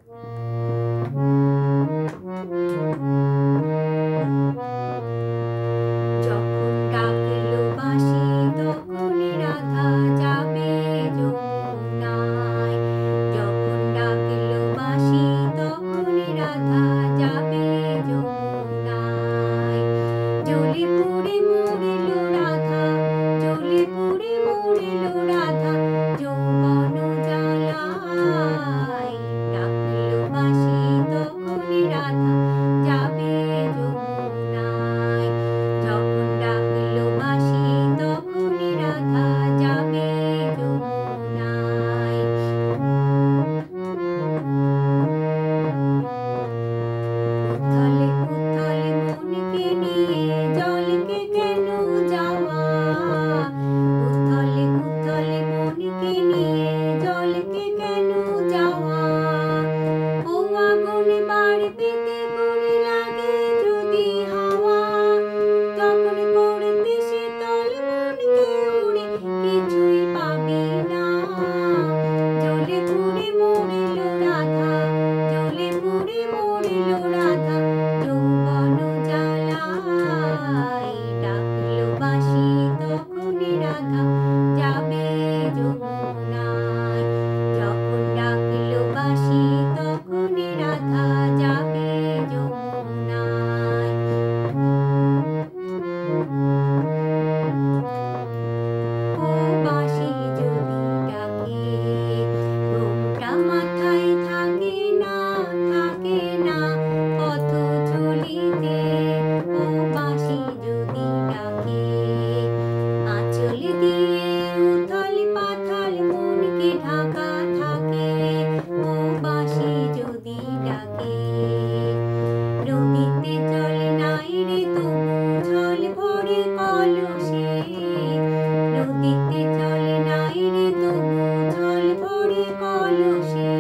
যখন ডাকলো বাঁশি তখনই রাধা যাবে যমুনায়। যখন ডাকলো বাঁশি তখনই রাধা যাবে যমুনায়। জ্বলে পুড়ে মরিল রাধা, জ্বলে পুড়ে মরিল রাধা যৌবন জ্বালায়। ডাকলো বাঁশি তখনই রাধা যাবে যমুনায়। যখন ডাকলো বাঁশি তখনই রাধা যাবে যমুনায়। উথলে উথলে মনকে নিয়ে জলকে কেন যাওয়া? উথলে উথলে মনকে নিয়ে জলকে কেন যাওয়া? ও আগুন বাড়বে গুণে লাগে যদি হাওয়া। তখন করতে শীতল মনকে উড়ে কিছুই পাবি না। জ্বলে পুড়ে মরিল রাধা, জ্বলে পুড়ে মরিল রাধা যৌবন জ্বালায়। ডাকলো বাঁশি তখনই রাধা যাবে যমুনায়। যখন ডাকলো বাঁশি তখনই রাধা যাবে যমুনায়। ও বাঁশি যদি ডাকে ঘোমটা মাথায় থাকে না, থাকে না পথ চলিতে। ও বাঁশি যদি ডাকে আঁচল দিয়ে উথল পাথল মনকে ঢাকা থাকে। ও বাঁশি যদি ডাকে নদীতে জল নাই রে তবু জল ভরে কলসে। নদীতে জল নাই রে তবু জল ভরে কলসে।